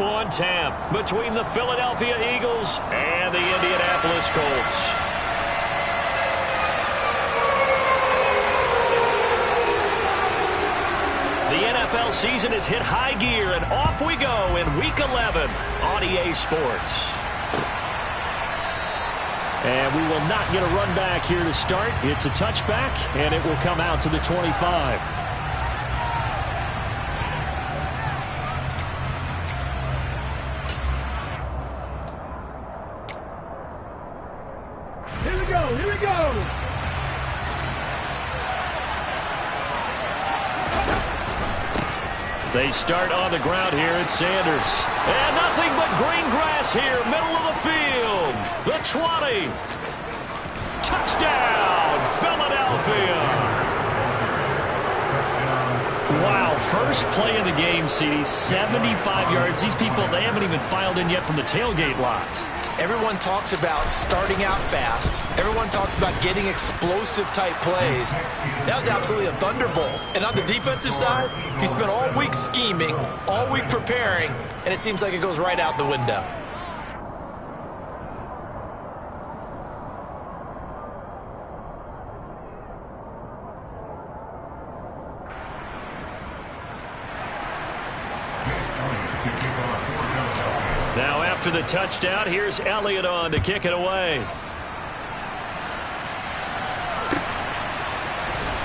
On tap between the Philadelphia Eagles and the Indianapolis Colts. The NFL season has hit high gear, and off we go in Week 11 on EA Sports. And we will not get a run back here to start. It's a touchback, and it will come out to the 25. Here we go. They start on the ground here at Sanders. And nothing but green grass here, middle of the field. The 20. Touchdown, Philadelphia. Wow, first play of the game, CD, 75 yards. These people, they haven't even filed in yet from the tailgate lots. Everyone talks about starting out fast. Everyone talks about getting explosive-type plays. That was absolutely a thunderbolt. And on the defensive side, he spent all week scheming, all week preparing, and it seems like it goes right out the window. Now after the touchdown, here's Elliott on to kick it away.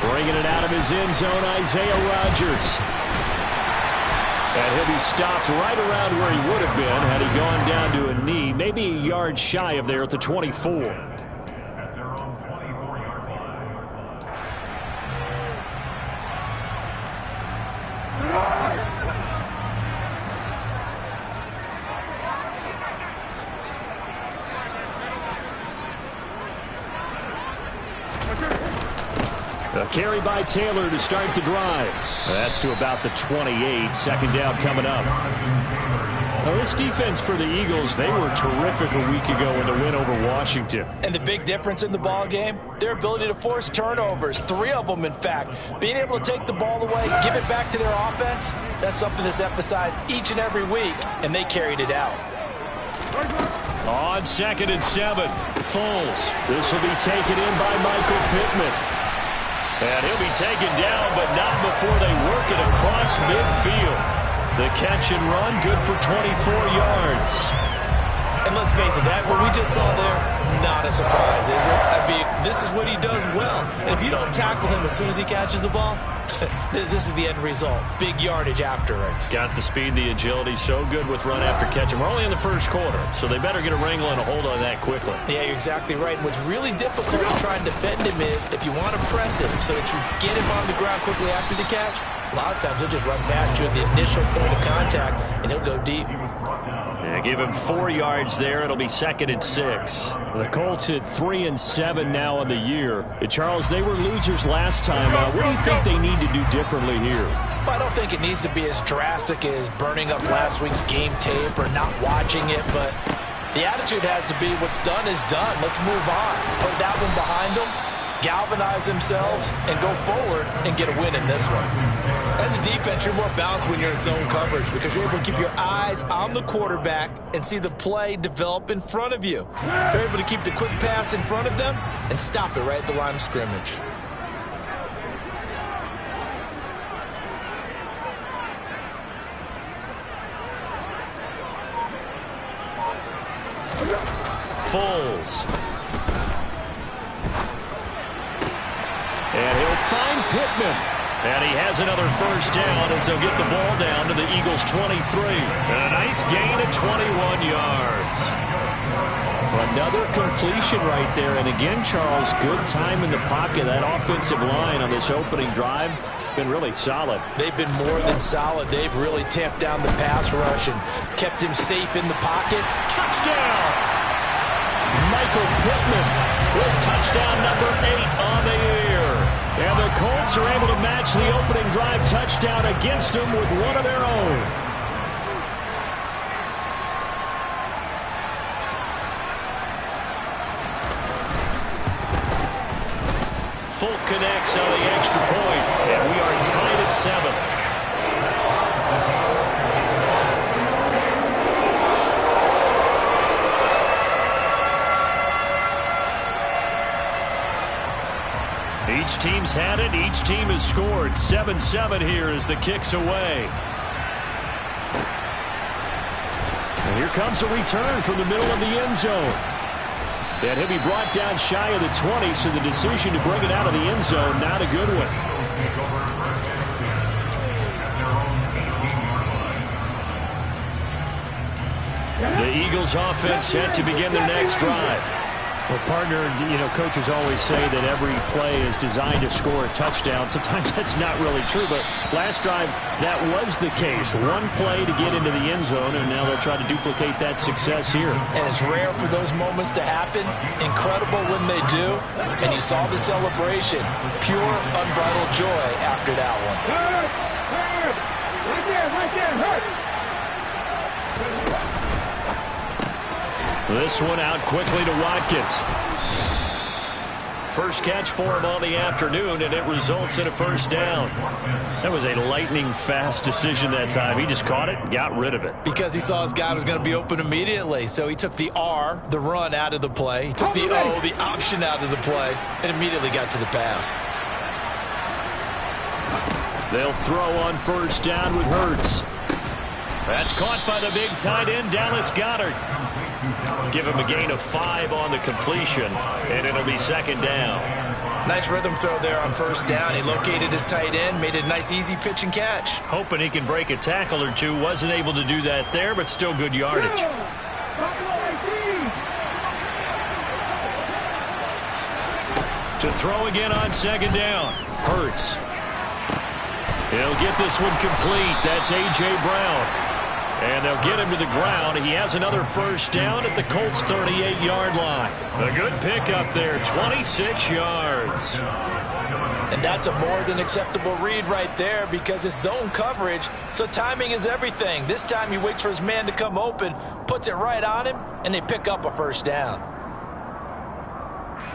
Bringing it out of his end zone, Isaiah Rodgers. And he'll be stopped right around where he would have been had he gone down to a knee, maybe a yard shy of there at the 24. A carry by Taylor to start the drive. That's to about the 28. Second down coming up. Now, this defense for the Eagles, they were terrific a week ago in the win over Washington. And the big difference in the ball game, their ability to force turnovers, 3 of them, in fact. Being able to take the ball away, give it back to their offense, that's something that's emphasized each and every week, and they carried it out. On 2nd and 7, Foles. This will be taken in by Michael Pittman. And he'll be taken down, but not before they work it across midfield. The catch and run, good for 24 yards. And let's face it, that what we just saw there, not a surprise, is it? I mean, this is what he does well. And if you don't tackle him as soon as he catches the ball, this is the end result. Big yardage afterwards. Got the speed, the agility, so good with run after catch. And we're only in the first quarter, so they better get a wrangle and a hold on that quickly. Yeah, you're exactly right. And what's really difficult to try and defend him is if you want to press him so that you get him on the ground quickly after the catch, a lot of times he'll just run past you at the initial point of contact, and he'll go deep. Yeah, give him 4 yards there. It'll be 2nd and 6. The Colts at 3 and 7 now on the year. Charles, they were losers last time. What do you think they need to do differently here? Well, I don't think it needs to be as drastic as burning up last week's game tape or not watching it, but the attitude has to be what's done is done. Let's move on. Put that one behind them, galvanize themselves, and go forward and get a win in this one. As a defense, you're more balanced when you're in zone coverage because you're able to keep your eyes on the quarterback and see the play develop in front of you. You're able to keep the quick pass in front of them and stop it right at the line of scrimmage. Foles. And he'll find Pittman. And he has another first down as they'll get the ball down to the Eagles' 23. And a nice gain of 21 yards. Another completion right there. And again, Charles, good time in the pocket. That offensive line on this opening drive been really solid. They've been more than solid. They've really tamped down the pass rush and kept him safe in the pocket. Touchdown! Michael Pittman with touchdown number 8 on the year. And the Colts are able to match the opening drive touchdown against them with one of their own. Folk connects on the extra point, and we are tied at 7. Each team's had it. Each team has scored. 7-7 here as the kick's away. And here comes a return from the middle of the end zone. And he'll be brought down shy of the 20, so the decision to bring it out of the end zone, not a good one. The Eagles offense set to begin their next drive. Well, partner, coaches always say that every play is designed to score a touchdown. Sometimes that's not really true, but last drive, that was the case. One play to get into the end zone, and now they'll try to duplicate that success here. And it's rare for those moments to happen. Incredible when they do. And you saw the celebration. Pure, unbridled joy after that one. Hurt! Right there, hurt! This one out quickly to Watkins. First catch for him on the afternoon, and it results in a first down. That was a lightning-fast decision that time. He just caught it and got rid of it. Because he saw his guy was going to be open immediately. So he took the R, the run, out of the play. He took the O, the option, out of the play, and immediately got to the pass. They'll throw on first down with Hurts. That's caught by the big tight end, Dallas Goedert. Give him a gain of 5 on the completion, and it'll be second down. Nice rhythm throw there on first down. He located his tight end, made a nice easy pitch and catch. Hoping he can break a tackle or two. Wasn't able to do that there, but still good yardage. To throw again on second down. Hurts. He'll get this one complete. That's A.J. Brown. And they'll get him to the ground. He has another first down at the Colts' 38-yard line. A good pickup there, 26 yards. And that's a more than acceptable read right there because it's zone coverage, so timing is everything. This time he waits for his man to come open, puts it right on him, and they pick up a first down.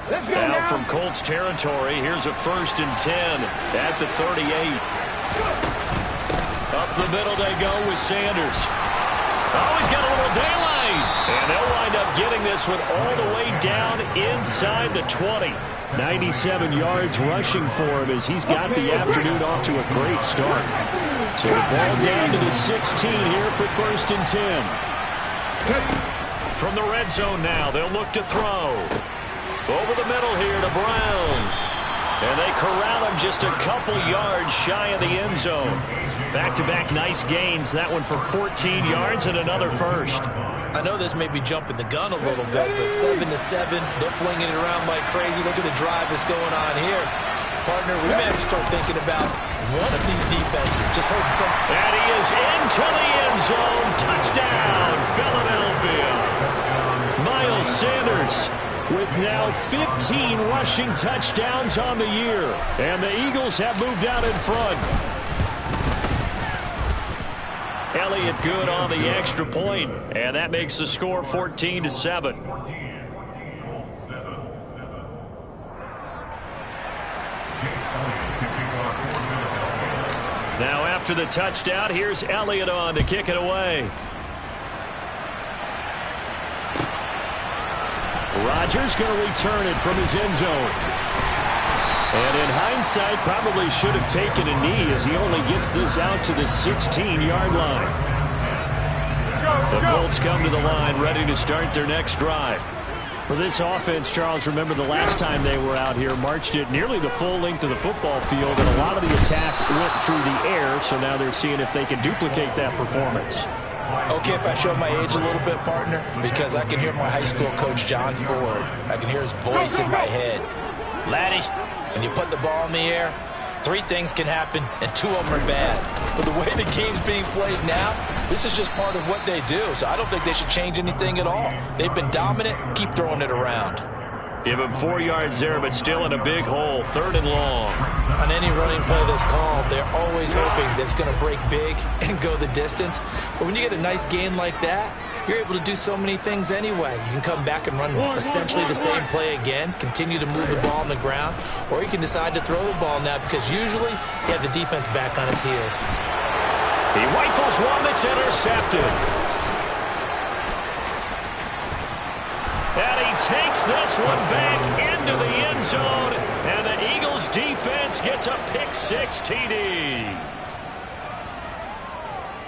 Now from Colts territory, here's a 1st and 10 at the 38. Up the middle they go with Sanders. Oh, he's got a little daylight. And they'll wind up getting this one all the way down inside the 20. 97 yards rushing for him as he's got the afternoon off to a great start. So the ball down to the 16 here for 1st and 10. From the red zone now, they'll look to throw. Over the middle here to Brown. And they corral him just a couple yards shy of the end zone. Back-to-back nice gains. That one for 14 yards and another first. I know this may be jumping the gun a little bit, but 7-7, they're flinging it around like crazy. Look at the drive that's going on here. Partner, we may have to start thinking about one of these defenses. Just holding some. And he is into the end zone. Touchdown, Philadelphia. Miles Sanders with now 15 rushing touchdowns on the year. And the Eagles have moved out in front. Elliott good on the extra point, and that makes the score 14-7. Now after the touchdown, here's Elliott on to kick it away. Rodgers going to return it from his end zone. And in hindsight, probably should have taken a knee as he only gets this out to the 16-yard line. The Colts come to the line ready to start their next drive. For this offense, Charles, remember the last time they were out here, marched it nearly the full length of the football field, and a lot of the attack went through the air, so now they're seeing if they can duplicate that performance. Okay, if I show my age a little bit, partner, because I can hear my high school coach, John Ford. I can hear his voice in my head. Laddie, when you put the ball in the air, 3 things can happen, and 2 of them are bad. But the way the game's being played now, this is just part of what they do, so I don't think they should change anything at all. They've been dominant. Keep throwing it around. Give him 4 yards there, but still in a big hole. 3rd and long. On any running play that's called, they're always hoping that it's going to break big and go the distance. But when you get a nice gain like that, you're able to do so many things anyway. You can come back and run essentially the same play again, continue to move the ball on the ground, or you can decide to throw the ball now because usually you have the defense back on its heels. He rifles one that's intercepted. And he takes this one back into the end zone, and the Eagles defense gets a pick-6 TD.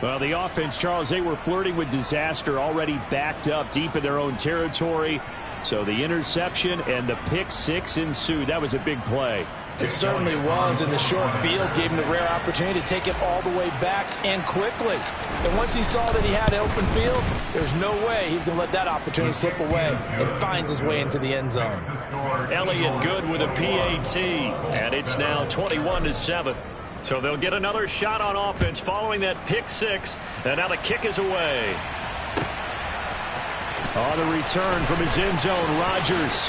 Well, the offense, Charles, they were flirting with disaster, already backed up deep in their own territory. So the interception and the pick-6 ensued. That was a big play. It certainly was, and the short field gave him the rare opportunity to take it all the way back and quickly. And once he saw that he had open field, there's no way he's going to let that opportunity slip away, and finds his way into the end zone. Elliott good with a PAT, and it's now 21-7. So they'll get another shot on offense following that pick-6, and now the kick is away. On the return from his end zone, Rodgers.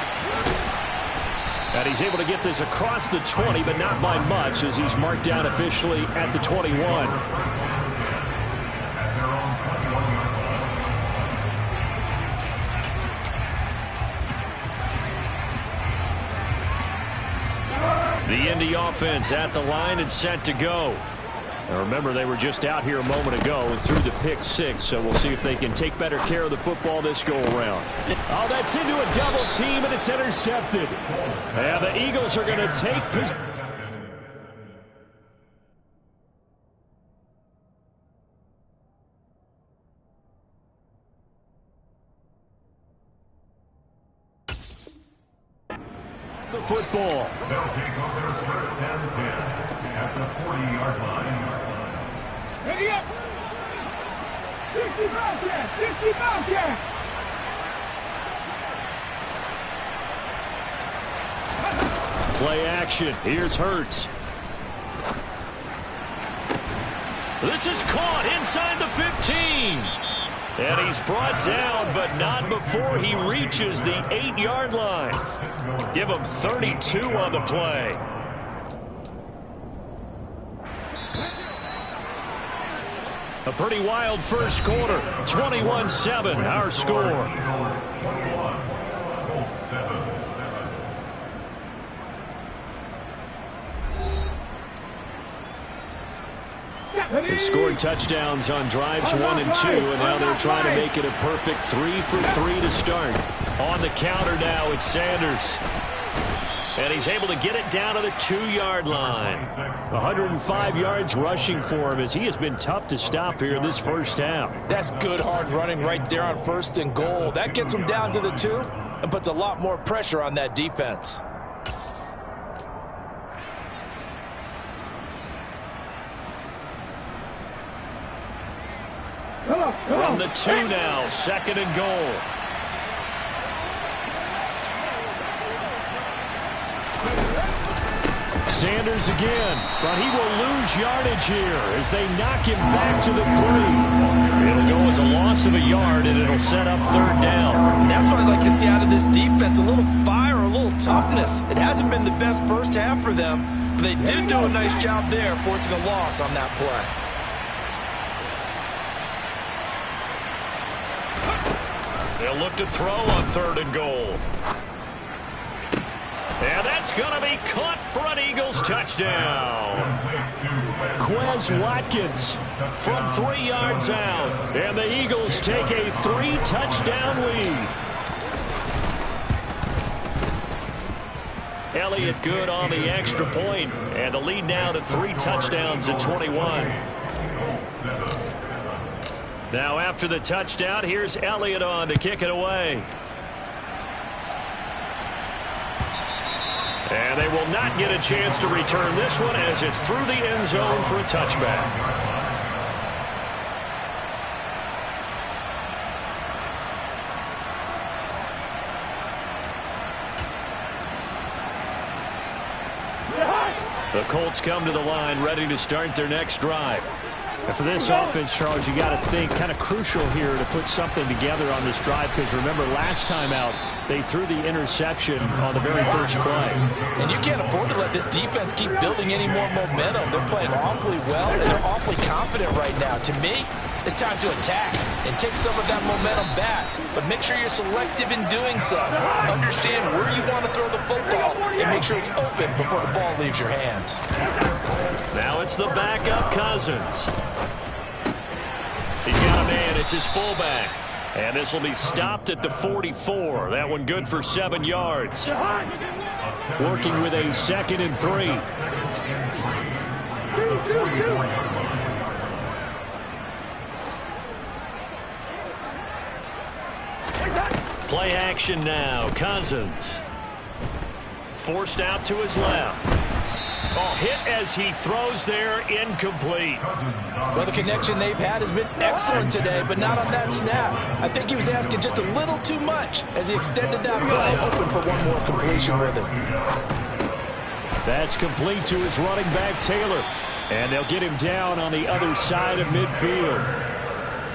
And he's able to get this across the 20, but not by much, as he's marked down officially at the 21. The Indy offense at the line and set to go. Now remember, they were just out here a moment ago and threw the pick-6, so we'll see if they can take better care of the football this go-around. Oh, that's into a double team, and it's intercepted. And the Eagles are going to take possession. The football. They'll take over first and 10 at the 40-yard line. Ready up! 60 Bobcats! 60 Bobcats! Play action. Here's Hurts. This is caught inside the 15. And he's brought down, but not before he reaches the 8-yard line. Give him 32 on the play. A pretty wild first quarter. 21-7, our score. They scored touchdowns on drives 1 and 2, and now they're trying to make it a perfect 3 for 3 to start. On the counter now, it's Sanders. And he's able to get it down to the 2-yard line. 105 yards rushing for him, as he has been tough to stop here in this first half. That's good hard running right there on 1st and goal. That gets him down to the 2 and puts a lot more pressure on that defense. From the 2 now, 2nd and goal. Sanders again, but he will lose yardage here as they knock him back to the 3. It'll go as a loss of a yard, and it'll set up 3rd down. And that's what I'd like to see out of this defense, a little fire, a little toughness. It hasn't been the best first half for them, but they did do a nice job there forcing a loss on that play. They'll look to throw on 3rd and goal. And that's going to be caught for an Eagles touchdown. Quez Watkins from 3 yards out. And the Eagles take a 3-touchdown lead. Elliott good on the extra point. And the lead now to 3 touchdowns at 21. Now after the touchdown, here's Elliott on to kick it away. And they will not get a chance to return this one as it's through the end zone for a touchback. The Colts come to the line ready to start their next drive. And for this offense, Charles, you got to think kind of crucial here to put something together on this drive, because remember last time out they threw the interception on the very first play. And you can't afford to let this defense keep building any more momentum. They're playing awfully well, and they're awfully confident right now. To me, it's time to attack and take some of that momentum back. But make sure you're selective in doing so. Understand where you want to throw the football and make sure it's open before the ball leaves your hands. Now it's the backup Cousins. He's got a man. It's his fullback. And this will be stopped at the 44. That one good for 7 yards. Working with a 2nd and 3. Play action now. Cousins. Forced out to his left. Oh, hit as he throws there, incomplete. Well, the connection they've had has been excellent today, but not on that snap. I think he was asking just a little too much as he extended that ball, hoping for one more completion with it. That's complete to his running back, Taylor. And they'll get him down on the other side of midfield.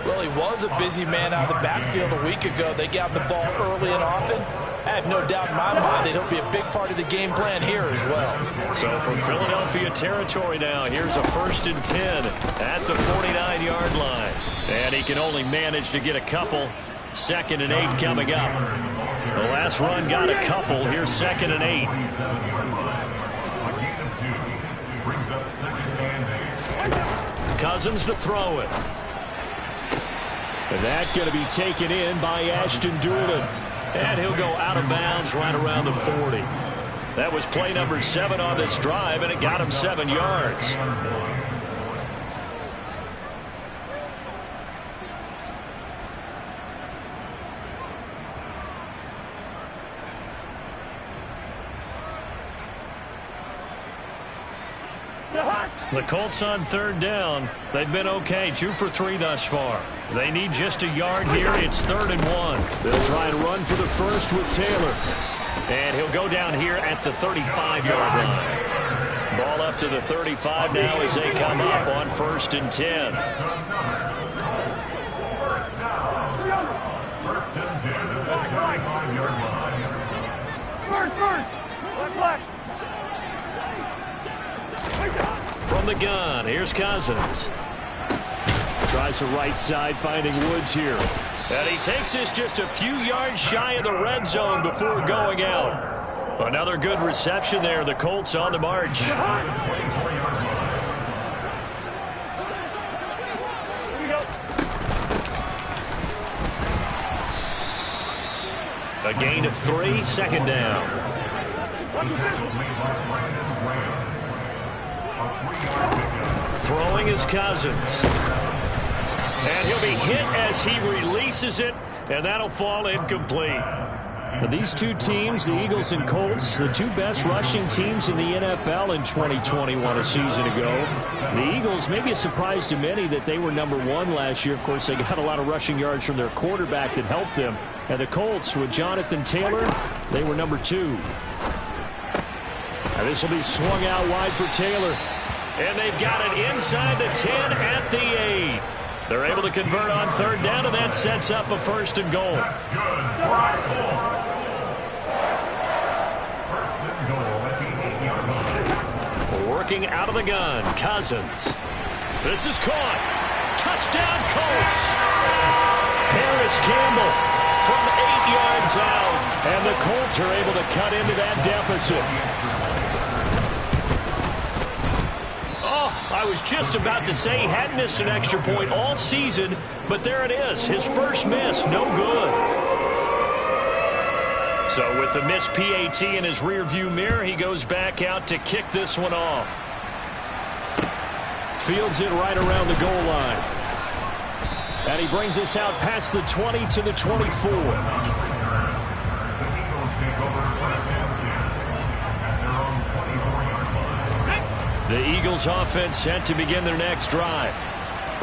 Well, he was a busy man out of the backfield a week ago. They got the ball early and often. I have no doubt in my mind that he'll be a big part of the game plan here as well. So from Philadelphia territory now, here's a 1st and 10 at the 49-yard line. And he can only manage to get a couple. 2nd and 8 coming up. The last run got a couple. Here's 2nd and 8. Cousins to throw it. And that's going to be taken in by Ashton Doolin. And he'll go out of bounds right around the 40. That was play number 7 on this drive, and it got him 7 yards. The Colts on 3rd down. They've been okay, 2 for 3 thus far. They need just a yard here. It's 3rd and 1. They'll try and run for the first with Taylor. And he'll go down here at the 35-yard line. Ball up to the 35 now as they come up on 1st and 10. From the gun, here's Cousins. Tries the right side, finding Woods here. And he takes this just a few yards shy of the red zone before going out. Another good reception there. The Colts on the march. A gain of 3, 2nd down. Throwing is Cousins. And he'll be hit as he releases it, and that'll fall incomplete. Now, these two teams, the Eagles and Colts, the two best rushing teams in the NFL in 2021 a season ago. The Eagles, maybe a surprise to many that they were number 1 last year. Of course, they got a lot of rushing yards from their quarterback that helped them. And the Colts, with Jonathan Taylor, they were number 2. Now, this will be swung out wide for Taylor. And they've got it inside the 10 at the 8. They're able to convert on 3rd down, and that sets up a 1st and goal. Working out of the gun, Cousins. This is caught. Touchdown, Colts. Harris Campbell from 8 yards out. And the Colts are able to cut into that deficit. I was just about to say he hadn't missed an extra point all season, but there it is. His first miss, no good. So with the missed PAT in his rearview mirror, he goes back out to kick this one off. Fields it right around the goal line. And he brings us out past the 20 to the 24. The Eagles offense set to begin their next drive.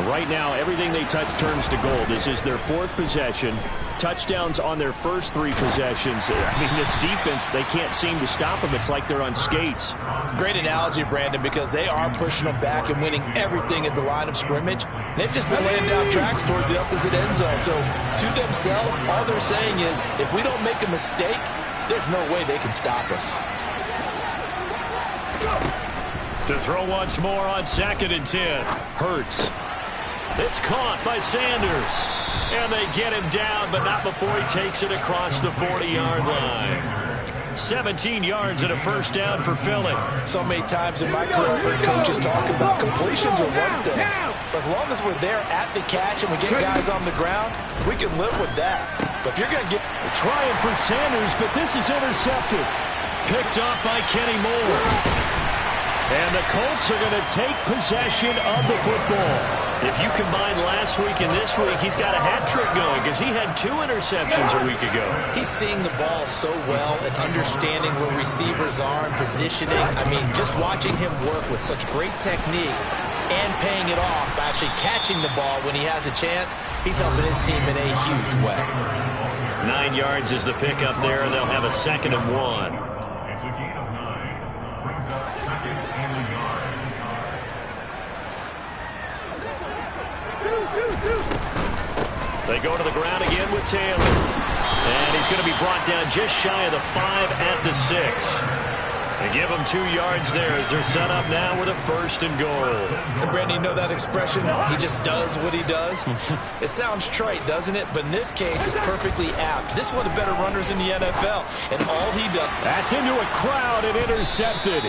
Right now, everything they touch turns to gold. This is their 4th possession. Touchdowns on their first 3 possessions. I mean, this defense, they can't seem to stop them. It's like they're on skates. Great analogy, Brandon, because they are pushing them back and winning everything at the line of scrimmage. They've just been laying down tracks towards the opposite end zone. So, to themselves, all they're saying is, if we don't make a mistake, there's no way they can stop us. To throw once more on 2nd and 10. Hurts. It's caught by Sanders. And they get him down, but not before he takes it across the 40-yard line. 17 yards and a first down for Philly. So many times in my career, I've heard coaches talk about completions are one thing. But as long as we're there at the catch and we get guys on the ground, we can live with that. But if you're going to get... Trying for Sanders, but this is intercepted. Picked off by Kenny Moore. And the Colts are going to take possession of the football. If you combine last week and this week, he's got a hat trick going because he had 2 interceptions a week ago. He's seeing the ball so well and understanding where receivers are and positioning. I mean, just watching him work with such great technique and paying it off by actually catching the ball when he has a chance, he's helping his team in a huge way. 9 yards is the pickup there, and they'll have a 2nd and 1. It's a gain of 9. Brings up 2nd and a yard. They go to the ground again with Taylor. And he's going to be brought down just shy of the 5 at the 6. They give him 2 yards there as they're set up now with a 1st and goal. And Brandon, you know that expression? He just does what he does. It sounds trite, doesn't it? But in this case, it's perfectly apt. This is one of the better runners in the NFL. And all he does... That's into a crowd and intercepted.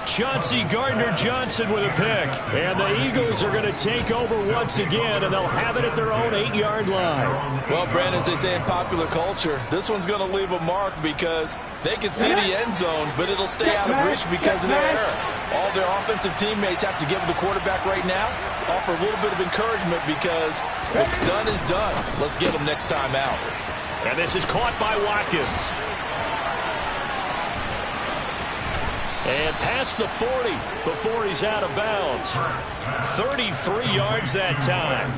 Chauncey Gardner-Johnson with a pick. And the Eagles are going to take over once again, and they'll have it at their own 8-yard line. Well, Brandon, as they say in popular culture, this one's going to leave a mark because they can see the end zone, but it'll stay out of reach because of their error. All their offensive teammates have to give the quarterback right now, offer a little bit of encouragement because what's done is done. Let's get them next time out. And this is caught by Watkins. And past the 40 before he's out of bounds. 33 yards that time.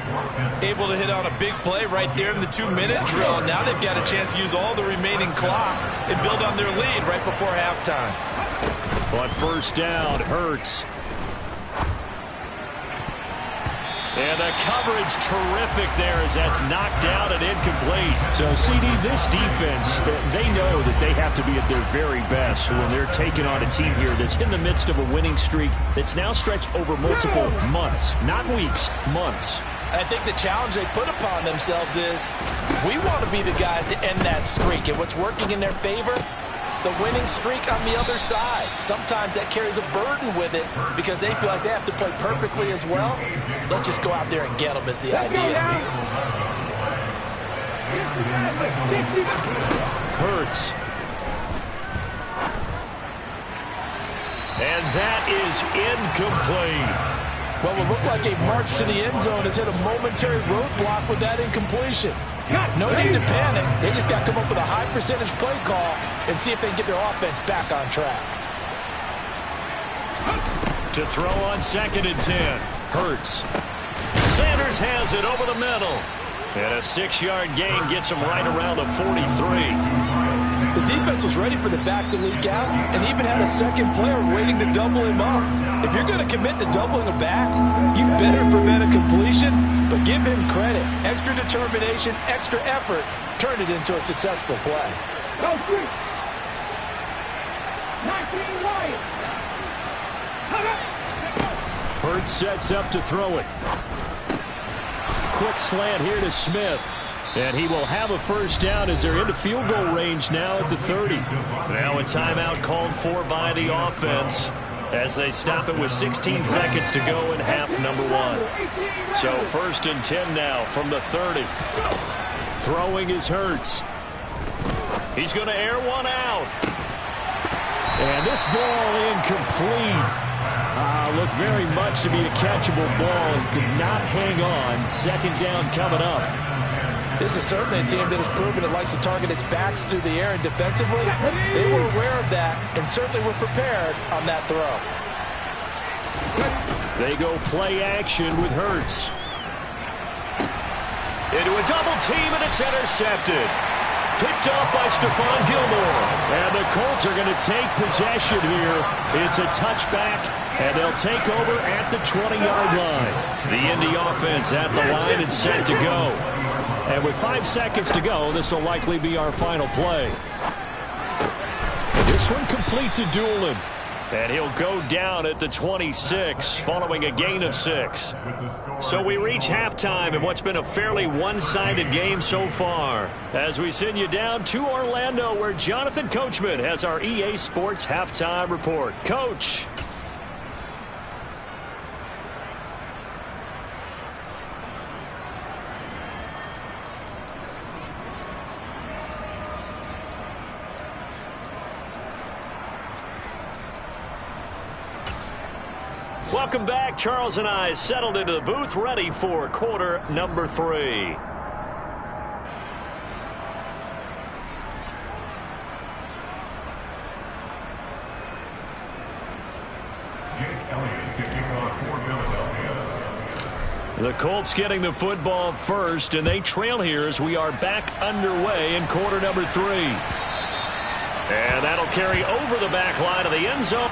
Able to hit on a big play right there in the 2-minute drill. Now they've got a chance to use all the remaining clock and build on their lead right before halftime. But first down, Hurts. And the coverage terrific there as that's knocked out and incomplete. So, CD, this defense, they know that they have to be at their very best when they're taking on a team here that's in the midst of a winning streak that's now stretched over multiple months, not weeks, months. I think the challenge they put upon themselves is we want to be the guys to end that streak. And what's working in their favor? The winning streak on the other side. Sometimes that carries a burden with it because they feel like they have to play perfectly as well. Let's just go out there and get them is the idea. Hurts. And that is incomplete. Well, it looked like a march to the end zone has hit a momentary roadblock with that incompletion. No need to panic. They just got to come up with a high percentage play call and see if they can get their offense back on track. To throw on 2nd and 10. Hurts. Sanders has it over the middle. And a 6-yard gain gets him right around the 43. The defense was ready for the back to leak out and even had a second player waiting to double him up. If you're going to commit to doubling a back, you better prevent a completion, but give him credit. Extra determination, extra effort, turn it into a successful play. Go free. 19 wide. Hurts sets up to throw it. Quick slant here to Smith. And he will have a first down as they're into field goal range now at the 30. Now a timeout called for by the offense as they stop it with 16 seconds to go in half number 1. So 1st and 10 now from the 30. Throwing is Hurts. He's going to air one out. And this ball incomplete. Looked very much to be a catchable ball. Could not hang on. 2nd down coming up. This is certainly a team that has proven it likes to target its backs through the air and defensively. They were aware of that and certainly were prepared on that throw. They go play action with Hurts. Into a double team, and it's intercepted. Picked off by Stephon Gilmore. And the Colts are going to take possession here. It's a touchback, and they'll take over at the 20-yard line. The Indy offense at the line and set to go. And with 5 seconds to go, this will likely be our final play. This one complete to Doolin. And he'll go down at the 26 following a gain of 6. So we reach halftime in what's been a fairly one-sided game so far. As we send you down to Orlando, where Jonathan Coachman has our EA Sports halftime report. Coach. Welcome back. Charles and I settled into the booth, ready for quarter number 3. The Colts getting the football first, and they trail here as we are back underway in quarter number 3. And that'll carry over the back line of the end zone.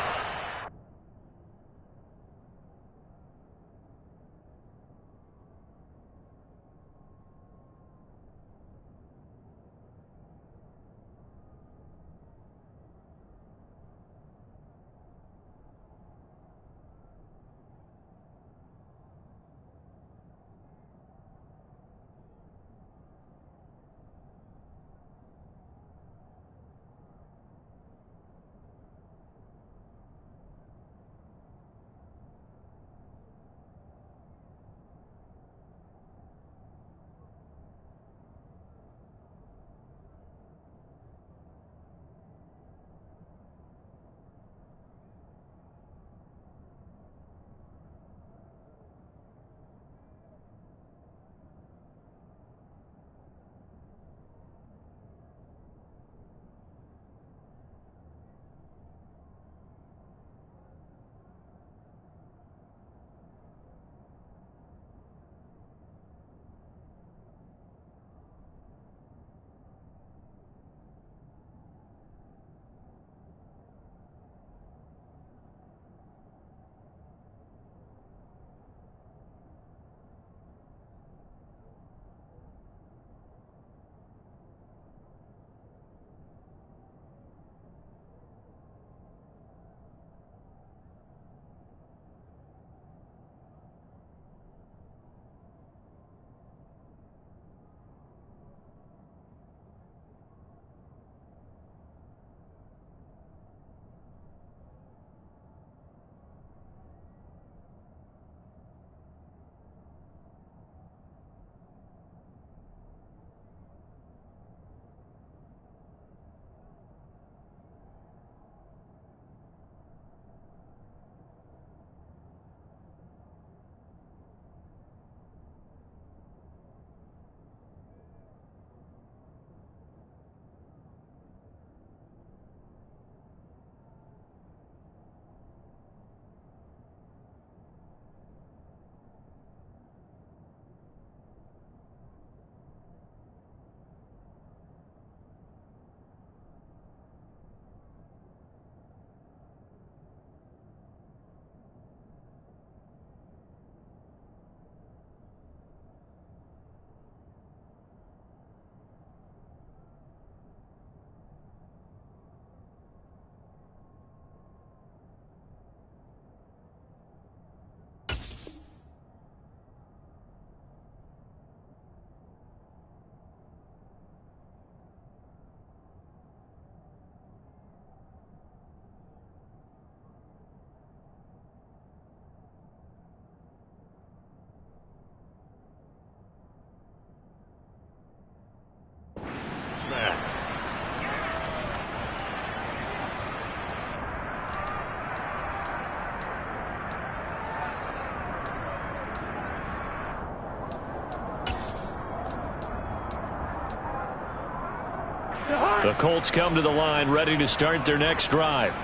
The Colts come to the line ready to start their next drive.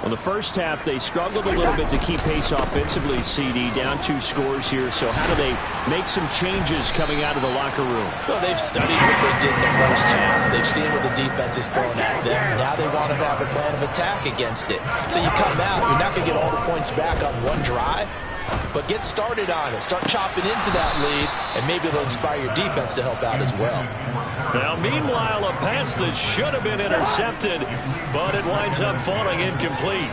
Well, the first half, they struggled a little bit to keep pace offensively, CD, down 2 scores here. So how do they make some changes coming out of the locker room? Well, they've studied what they did in the first half. They've seen what the defense is throwing at them. Now they want to have a plan of attack against it. So you come out, you're not going to get all the points back on one drive, but get started on it. Start chopping into that lead, and maybe it'll inspire your defense to help out as well. Now, meanwhile, a pass that should have been intercepted, but it winds up falling incomplete.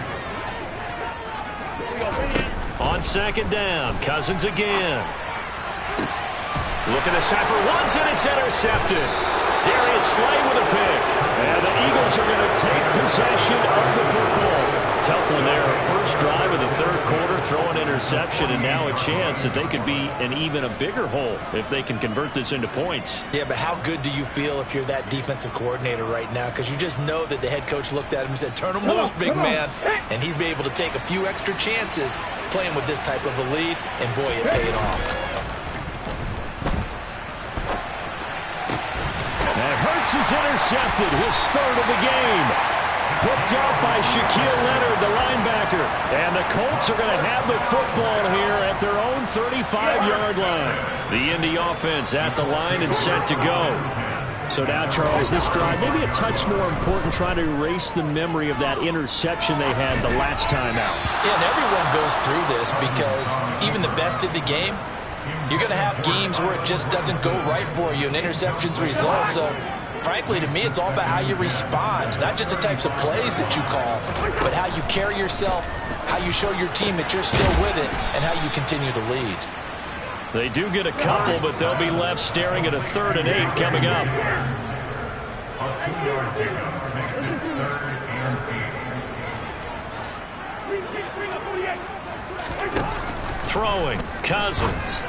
On second down, Cousins again. Looking this time for Woods, and it's intercepted. Darius Slay with a pick. And the Eagles are going to take possession of the football. Tough one there. First drive of the third quarter, throw an interception, and now a chance that they could be in even a bigger hole if they can convert this into points. Yeah, but how good do you feel if you're that defensive coordinator right now? Because you just know that the head coach looked at him and said, turn him loose, big man. And he'd be able to take a few extra chances playing with this type of a lead, and boy, it paid off. And Hurts is intercepted, his third of the game. Picked up by Shaquille Leonard, the linebacker. And the Colts are going to have the football here at their own 35-yard line. The Indy offense at the line and set to go. So now, Charles, this drive maybe a touch more important, trying to erase the memory of that interception they had the last time out. Yeah, and everyone goes through this because even the best in the game, you're going to have games where it just doesn't go right for you and interceptions result. So frankly, to me, it's all about how you respond, not just the types of plays that you call, but how you carry yourself, how you show your team that you're still with it, and how you continue to lead. They do get a couple, but they'll be left staring at a 3rd and 8 coming up. A 2-yard pickup makes it 3rd and 8. Throwing, Cousins.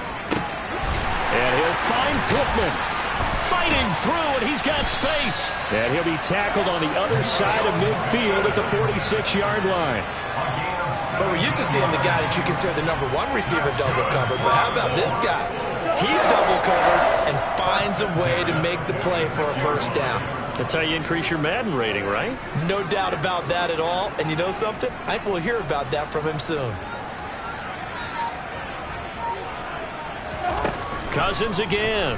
And he'll find Pittman. Fighting through, and he's got space. And he'll be tackled on the other side of midfield at the 46-yard line. But we're used to seeing the guy that you consider the #1 receiver double covered. But how about this guy? He's double covered and finds a way to make the play for a first down. That's how you increase your Madden rating, right? No doubt about that at all. And you know something? I think we'll hear about that from him soon. Cousins again.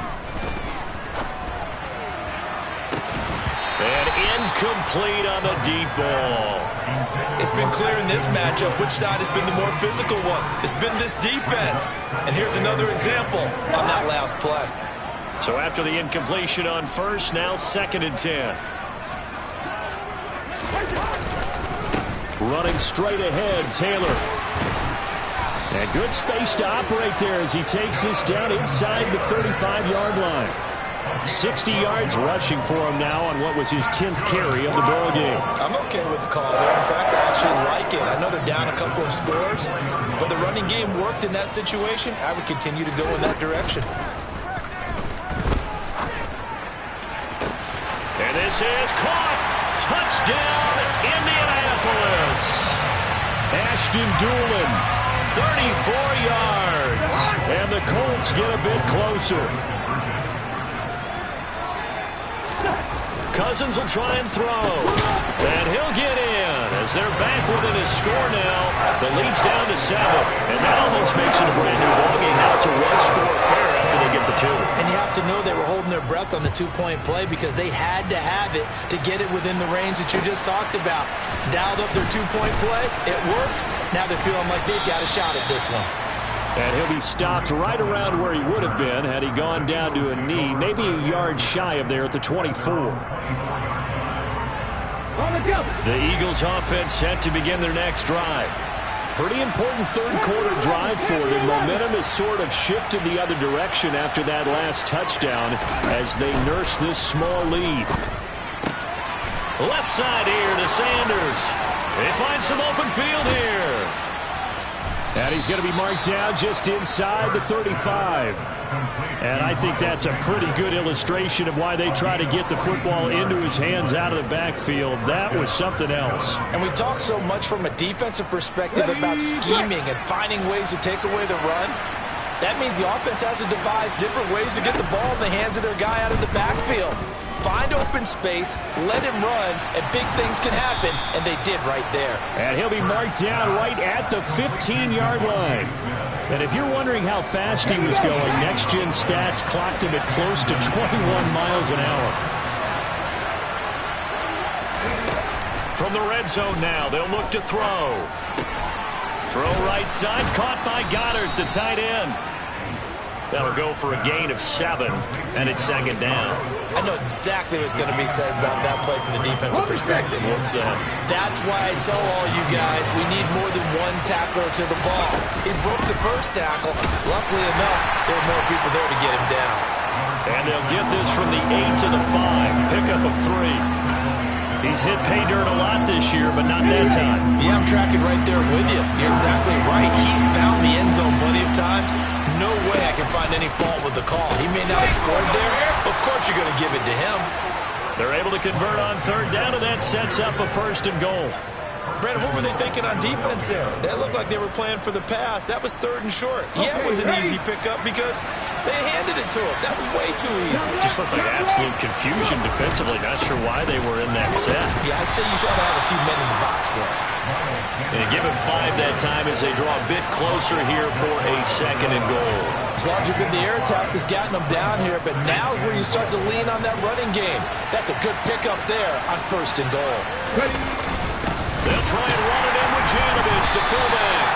And incomplete on the deep ball. It's been clear in this matchup which side has been the more physical one. It's been this defense. And here's another example on that last play. So after the incompletion on first, now 2nd and 10. Running straight ahead, Taylor. And good space to operate there as he takes this down inside the 35-yard line. 60 yards rushing for him now on what was his 10th carry of the ball game. I'm okay with the call there. In fact, I actually like it. I know they're down a couple of scores, but the running game worked in that situation. I would continue to go in that direction. And this is caught. Touchdown, Indianapolis. Ashton Doolin, 34 yards. and the Colts get a bit closer. Cousins will try and throw. And he'll get in as they're back within his score now. The lead's down to 7. And that almost makes it a brand new ballgame. Now it's a one-score affair after they get the 2. And you have to know they were holding their breath on the two-point play because they had to have it to get it within the range that you just talked about. Dialed up their two-point play. It worked. Now they're feeling like they've got a shot at this one. And he'll be stopped right around where he would have been had he gone down to a knee, maybe a yard shy of there at the 24. The Eagles offense set to begin their next drive. Pretty important third quarter drive for them. Momentum has sort of shifted the other direction after that last touchdown as they nurse this small lead. Left side here to Sanders. They find some open field here. And he's going to be marked down just inside the 35. And I think that's a pretty good illustration of why they try to get the football into his hands out of the backfield. That was something else. And we talk so much from a defensive perspective about scheming and finding ways to take away the run. That means the offense has to devise different ways to get the ball in the hands of their guy out of the backfield. Find open space, let him run, and big things can happen, and they did right there. And he'll be marked down right at the 15-yard line. And if you're wondering how fast he was going, next-gen stats clocked him at close to 21 miles an hour. From the red zone now, they'll look to throw. Throw right side, caught by Goddard, the tight end. That'll go for a gain of 7, and it's second down. I know exactly what's going to be said about that play from the defensive perspective. What's that? That's why I tell all you guys we need more than one tackler to the ball. He broke the first tackle. Luckily enough, there were more people there to get him down. And they'll get this from the 8 to the 5. Pickup of 3. He's hit pay dirt a lot this year, but not that time. Yeah, I'm tracking right there with you. You're exactly right. He's found the end zone plenty of times. No way I can find any fault with the call. He may not have scored there. Of course you're going to give it to him. They're able to convert on third down, and that sets up a 1st and goal. Brandon, what were they thinking on defense there? That looked like they were playing for the pass. That was 3rd and short. Yeah, it was an easy pickup because they handed it to him. That was way too easy. Just looked like absolute confusion defensively. Not sure why they were in that set. Yeah, I'd say you should have a few men in the box there. And give him 5 that time as they draw a bit closer here for a 2nd and goal. As long as you've been the air attack that's gotten them down here, but now is where you start to lean on that running game. That's a good pickup there on 1st and goal. They'll try and run it in with Janovich, the fullback.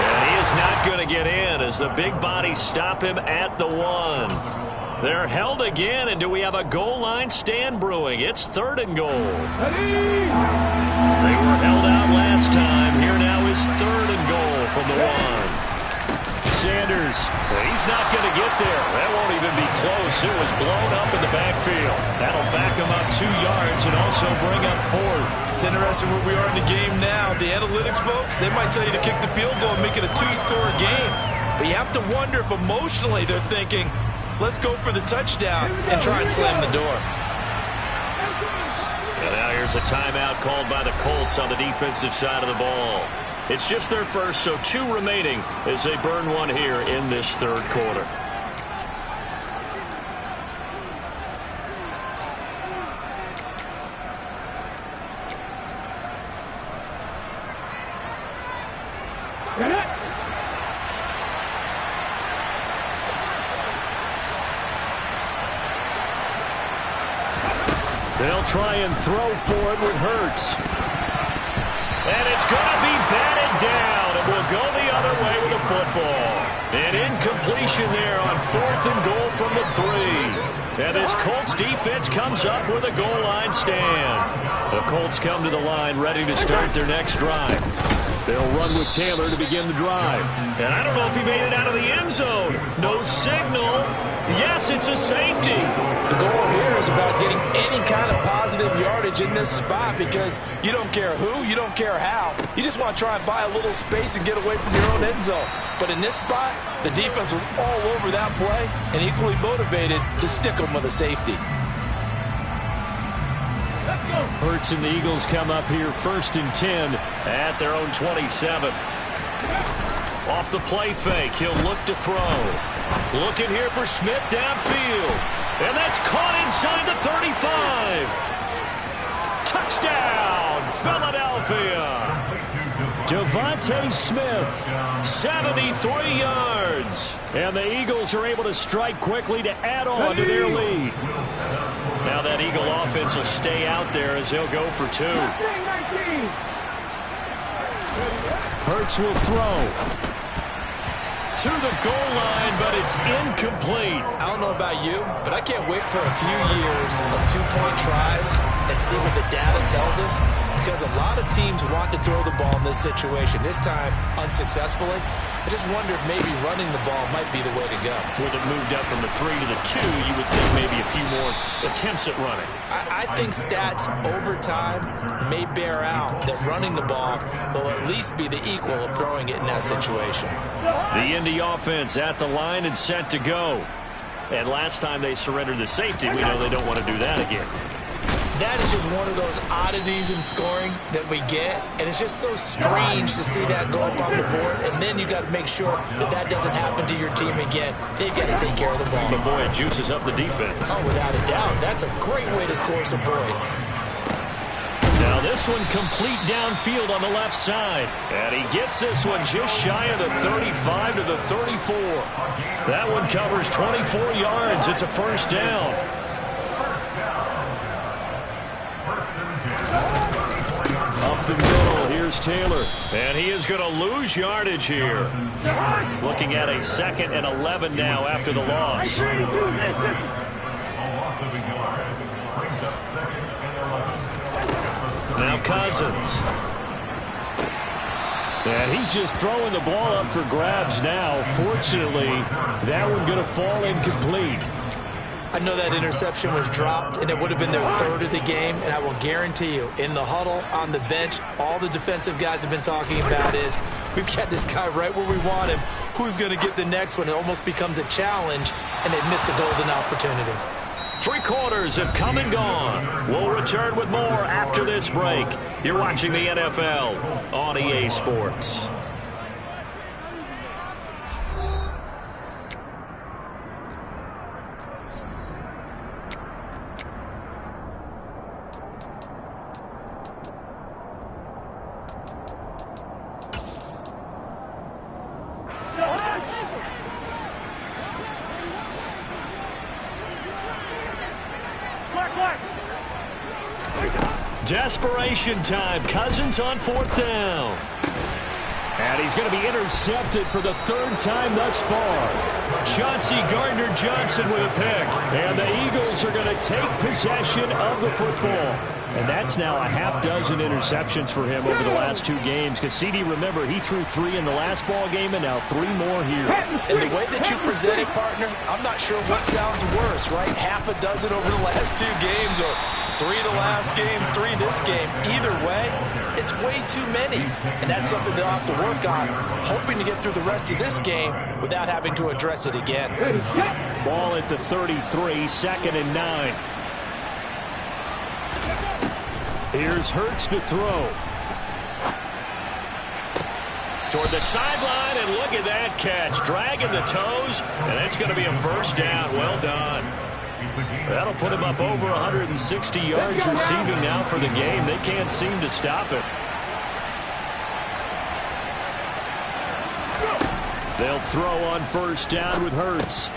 And he is not going to get in as the big bodies stop him at the 1. They're held again, and do we have a goal line stand brewing? It's 3rd and goal. They were held out last time. Here now is 3rd and goal from the 1. Sanders, he's not going to get there. That won't even be close. It was blown up in the backfield. That'll back him up 2 yards and also bring up 4th. It's interesting where we are in the game now. The analytics folks, they might tell you to kick the field goal and make it a 2-score game. But you have to wonder if emotionally they're thinking, let's go for the touchdown and try and slam the door. And now here's a timeout called by the Colts on the defensive side of the ball. It's just their first, so 2 remaining as they burn 1 here in this 3rd quarter. They'll try and throw for it with Hurts. And it's going to be batted down, and will go the other way with the football. An incompletion there on 4th and goal from the 3. And this Colts defense comes up with a goal line stand. The Colts come to the line ready to start their next drive. They'll run with Taylor to begin the drive. And I don't know if he made it out of the end zone. No signal. Yes, it's a safety. The goal here is about getting any kind of positive yardage in this spot because you don't care who, you don't care how. You just want to try and buy a little space and get away from your own end zone. But in this spot, the defense was all over that play and equally motivated to stick them with a safety. Hurts and the Eagles come up here 1st and 10 at their own 27. Off the play fake, he'll look to throw. Looking here for Smith downfield. And that's caught inside the 35. Touchdown, Philadelphia. Devontae Smith, 73 yards. And the Eagles are able to strike quickly to add on to their lead. Now that Eagle offense will stay out there as they'll go for 2. Hurts will throw to the goal line, but it's incomplete. I don't know about you, but I can't wait for a few years of 2-point tries and see what the data tells us, because a lot of teams want to throw the ball in this situation. This time, unsuccessfully. I just wonder if maybe running the ball might be the way to go. With it moved up from the 3 to the 2, you would think maybe a few more attempts at running. I think stats over time may bear out that running the ball will at least be the equal of throwing it in that situation. The Indy offense at the line and set to go. And last time they surrendered the safety, we know they don't want to do that again. That is just one of those oddities in scoring that we get, and it's just so strange to see that go up on the board, and then you got to make sure that that doesn't happen to your team again. They've got to take care of the ball. But boy, it juices up the defense. Oh, without a doubt. That's a great way to score some points. Now this one complete downfield on the left side. And he gets this one just shy of the 35 to the 34. That one covers 24 yards. It's a 1st down. Up the middle, here's here's Taylor. And he is going to lose yardage here. Looking at a 2nd and 11 now after the loss. A loss of a yard. Brings up 2nd and 11. Now Cousins. And he's just throwing the ball up for grabs now. Fortunately, that one going to fall incomplete. I know that interception was dropped, and it would have been their 3rd of the game, and I will guarantee you, in the huddle, on the bench, all the defensive guys have been talking about is, we've got this guy right where we want him. Who's going to get the next one? It almost becomes a challenge, and they've missed a golden opportunity. 3 quarters have come and gone. We'll return with more after this break. You're watching the NFL on EA Sports. Desperation time. Cousins on 4th down. And he's going to be intercepted for the 3rd time thus far. Chauncey Gardner-Johnson with a pick. And the Eagles are going to take possession of the football. And that's now a half dozen interceptions for him over the last 2 games. Because CD, remember, he threw 3 in the last ball game and now 3 more here. And the way that you present it, partner, I'm not sure what sounds worse, right? Half a dozen over the last 2 games, or 3 the last game, 3 this game. Either way, it's way too many. And that's something they'll have to work on, hoping to get through the rest of this game without having to address it again. Ball at the 33, 2nd and 9. Here's Hurts to throw. Toward the sideline, and look at that catch. Dragging the toes, and it's going to be a 1st down. Well done. That'll put him up over 160 yards receiving now for the game. They can't seem to stop it. They'll throw on 1st down with Hurts.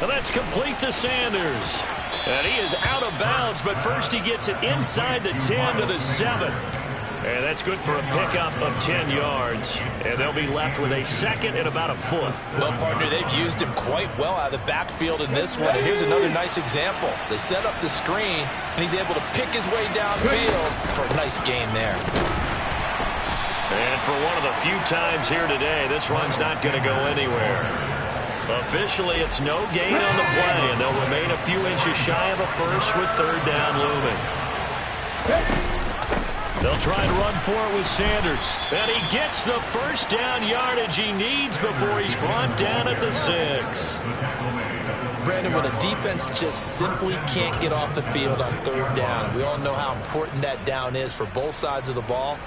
And that's complete to Sanders. And he is out of bounds, but first he gets it inside the 10 to the 7. And that's good for a pickup of 10 yards. And they'll be left with a 2nd and about a foot. Well, partner, they've used him quite well out of the backfield in this one. And here's another nice example. They set up the screen, and he's able to pick his way downfield for a nice gain there. And for one of the few times here today, this run's not going to go anywhere. Officially, it's no gain on the play, and they'll remain a few inches shy of a 1st with 3rd down looming. They'll try and run for it with Sanders. And he gets the 1st down yardage he needs before he's brought down at the 6. Brandon, when a defense just simply can't get off the field on 3rd down, and we all know how important that down is for both sides of the ball,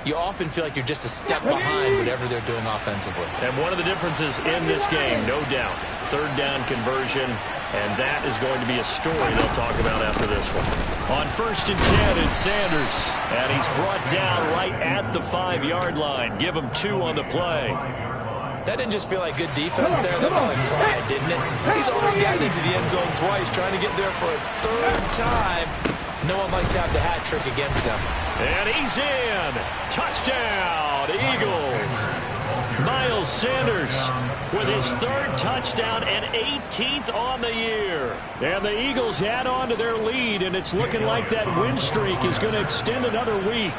you often feel like you're just a step behind whatever they're doing offensively. And one of the differences in this game, no doubt, 3rd down conversion, and that is going to be a story they'll talk about after this one. On 1st and 10, it's Sanders, and he's brought down right at the 5-yard line. Give him 2 on the play. That didn't just feel like good defense there. That felt like pride, didn't it? He's already gotten into the end zone twice, trying to get there for a 3rd time. No one likes to have the hat trick against them. And he's in. Touchdown, Eagles. Miles Sanders with his 3rd touchdown and 18th on the year. And the Eagles add on to their lead, and it's looking like that win streak is going to extend another week.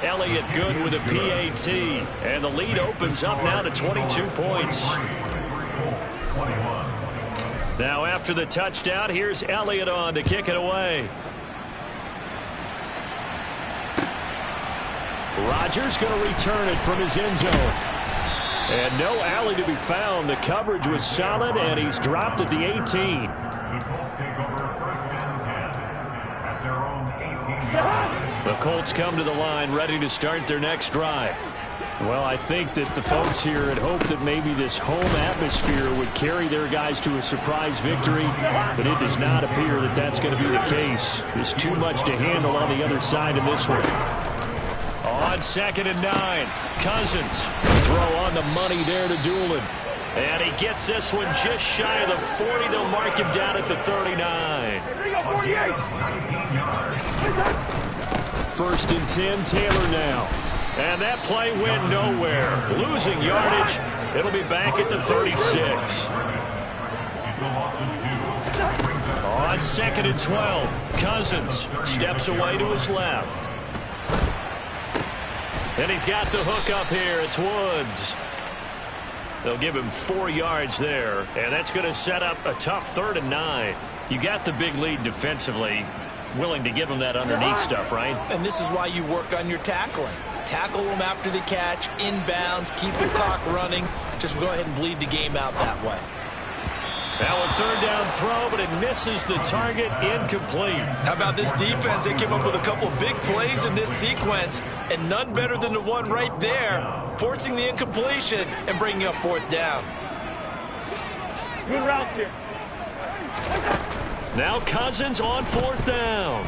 Elliott good with a PAT, and the lead opens up now to 22 points. Now after the touchdown, here's Elliott on to kick it away. Rodgers going to return it from his end zone. And no alley to be found. The coverage was solid, and he's dropped at the 18. The Colts take over 1st and 10 at their own 18. The Colts come to the line ready to start their next drive. Well, I think that the folks here had hoped that maybe this home atmosphere would carry their guys to a surprise victory, but it does not appear that that's going to be the case. There's too much to handle on the other side in this one. On 2nd and 9, Cousins. Throw on the money there to Doolin. And he gets this one just shy of the 40. They'll mark him down at the 39. 19 yards. 1st and 10, Taylor now. And that play went nowhere. Losing yardage. It'll be back at the 36. It's a loss of 2. On 2nd and 12, Cousins steps away to his left. And he's got the hook up here. It's Woods. They'll give him 4 yards there, and that's going to set up a tough 3rd and 9. You got the big lead defensively, willing to give him that underneath stuff, right? And this is why you work on your tackling. Tackle them after the catch, inbounds, keep the clock running. Just go ahead and bleed the game out that way. Now a 3rd down throw, but it misses the target, incomplete. How about this defense? They came up with a couple of big plays in this sequence, and none better than the one right there, forcing the incompletion and bringing up 4th down. Good routes here. Now Cousins on 4th down.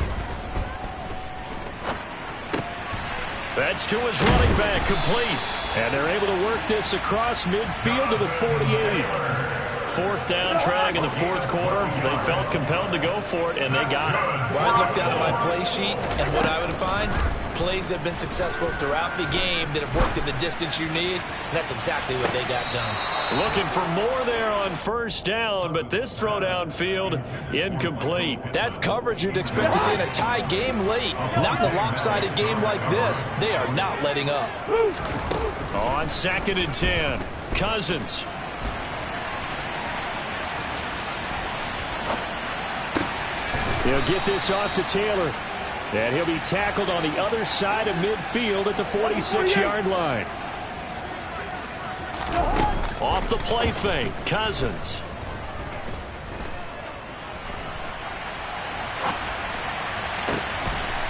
That's to his running back, complete. And they're able to work this across midfield to the 48. 4th down drag in the 4th quarter. They felt compelled to go for it, and they got it. Well, I looked down at my play sheet, and what I would find, plays have been successful throughout the game that have worked at the distance you need, and that's exactly what they got done. Looking for more there on 1st down, but this throw downfield, incomplete. That's coverage you'd expect to see in a tie game late. Not in a lopsided game like this. They are not letting up. On 2nd and 10, Cousins. He'll get this off to Taylor. And he'll be tackled on the other side of midfield at the 46-yard line. Off the play fake, Cousins.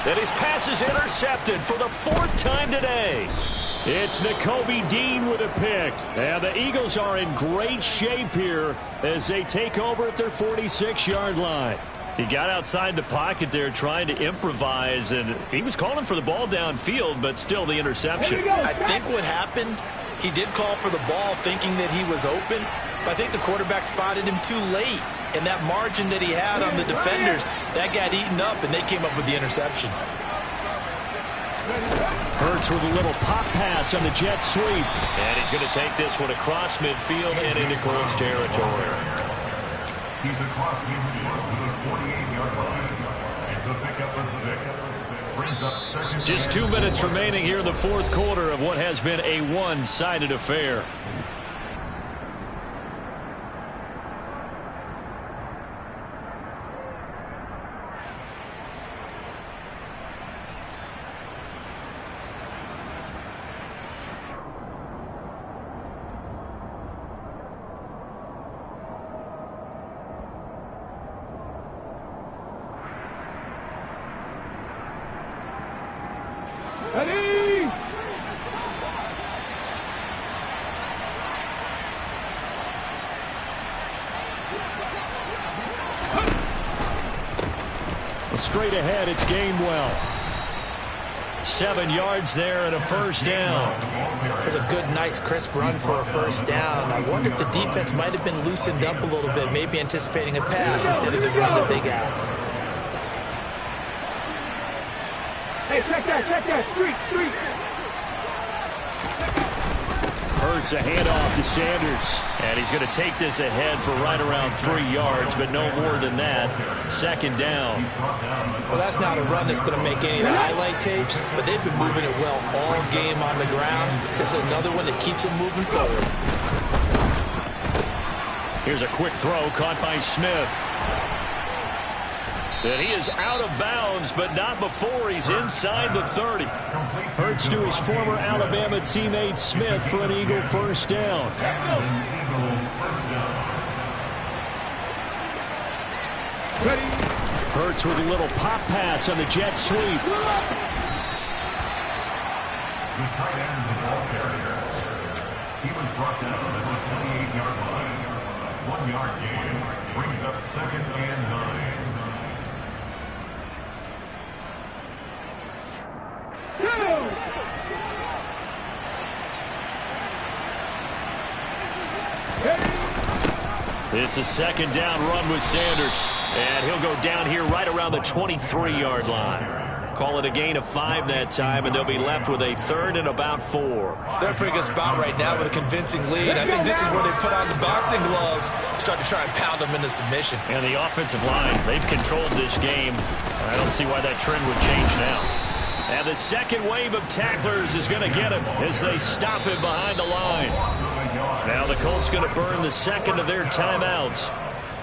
And his pass is intercepted for the 4th time today. It's Nakobe Dean with a pick. And the Eagles are in great shape here as they take over at their 46-yard line. He got outside the pocket there trying to improvise, and he was calling for the ball downfield, but still the interception. I think what happened, he did call for the ball thinking that he was open, but I think the quarterback spotted him too late, and that margin that he had on the defenders, that got eaten up, and they came up with the interception. Hurts with a little pop pass on the jet sweep. And he's going to take this one across midfield and into Colts territory. He's across midfield to the 48-yard line. It's a pickup of 6. Brings up 2nd. Just 2 minutes remaining here in the 4th quarter of what has been a one-sided affair. Ready? Straight ahead, it's Gainwell. 7 yards there and a 1st down. It's a good, nice, crisp run for a 1st down. I wonder if the defense might have been loosened up a little bit, maybe anticipating a pass instead of the run that they got. Hey, check that. Three. Hurts a handoff to Sanders. And he's going to take this ahead for right around 3 yards, but no more than that. 2nd down. Well, that's not a run that's going to make any of the highlight tapes, but they've been moving it well all game on the ground. This is another one that keeps them moving forward. Here's a quick throw caught by Smith. And he is out of bounds, but not before he's inside the 30. Hurts to his former Alabama teammate Smith for an Eagle 1st down. Ready? Hurts with a little pop pass on the jet sweep. The tight end, the ball carrier. He was brought down at the 28-yard line. 1-yard gain brings up 2nd and 9. It's a second down run with Sanders. And he'll go down here right around the 23-yard line. Call it a gain of 5 that time, and they'll be left with a 3rd and about 4. They're in a pretty good spot right now with a convincing lead. I think this is where they put on the boxing gloves, start to try and pound them into submission. And the offensive line, they've controlled this game. I don't see why that trend would change now. And the second wave of tacklers is going to get him as they stop him behind the line. Now the Colts going to burn the second of their timeouts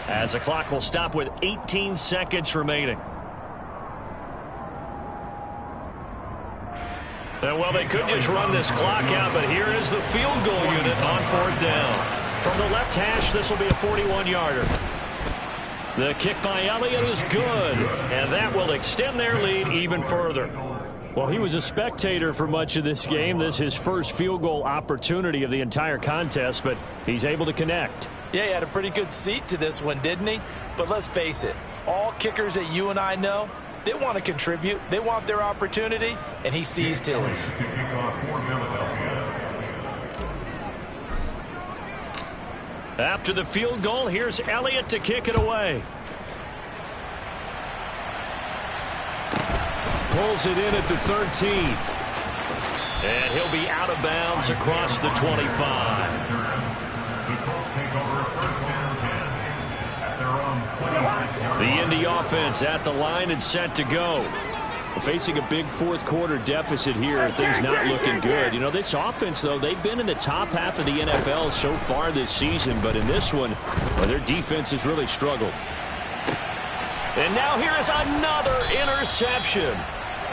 as the clock will stop with 18 seconds remaining. And, well, they could just run this clock out, but here is the field goal unit on 4th down. From the left hash, this will be a 41-yarder. The kick by Elliott is good, and that will extend their lead even further. Well, he was a spectator for much of this game. This is his first field goal opportunity of the entire contest, but he's able to connect. Yeah, he had a pretty good seat to this one, didn't he? But let's face it, all kickers that you and I know, they want to contribute. They want their opportunity, and he seized his. After the field goal, here's Elliott to kick it away. Pulls it in at the 13. And he'll be out of bounds across the 25. The Indy offense at the line and set to go. Facing a big fourth-quarter deficit here, things not looking good. You know, this offense, though, they've been in the top half of the NFL so far this season, but in this one, well, their defense has really struggled. And now here is another interception.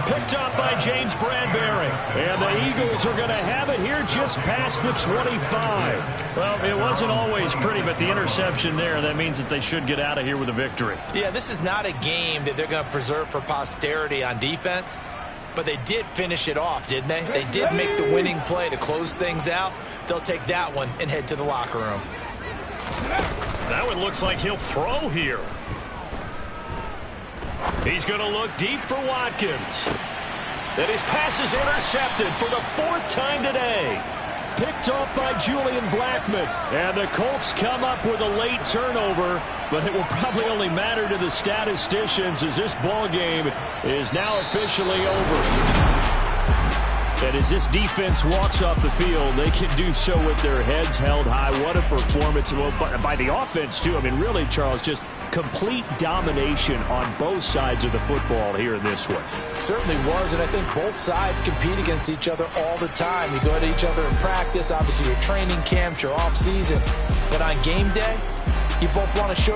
Picked up by James Bradbury. And the Eagles are going to have it here just past the 25. Well, it wasn't always pretty, but the interception there, that means that they should get out of here with a victory. Yeah, this is not a game that they're going to preserve for posterity on defense, but they did finish it off, didn't they? They did make the winning play to close things out. They'll take that one and head to the locker room. That one looks like he'll throw here. He's going to look deep for Watkins. And his pass is intercepted for the 4th time today. Picked off by Julian Blackmon. And the Colts come up with a late turnover, but it will probably only matter to the statisticians as this ball game is now officially over. And as this defense walks off the field, they can do so with their heads held high. What a performance by the offense, too. I mean, really, Charles, just complete domination on both sides of the football here in this one. Certainly was, and I think both sides compete against each other all the time. You go at each other in practice, obviously your training camps, your off season. But on game day, you both want to show your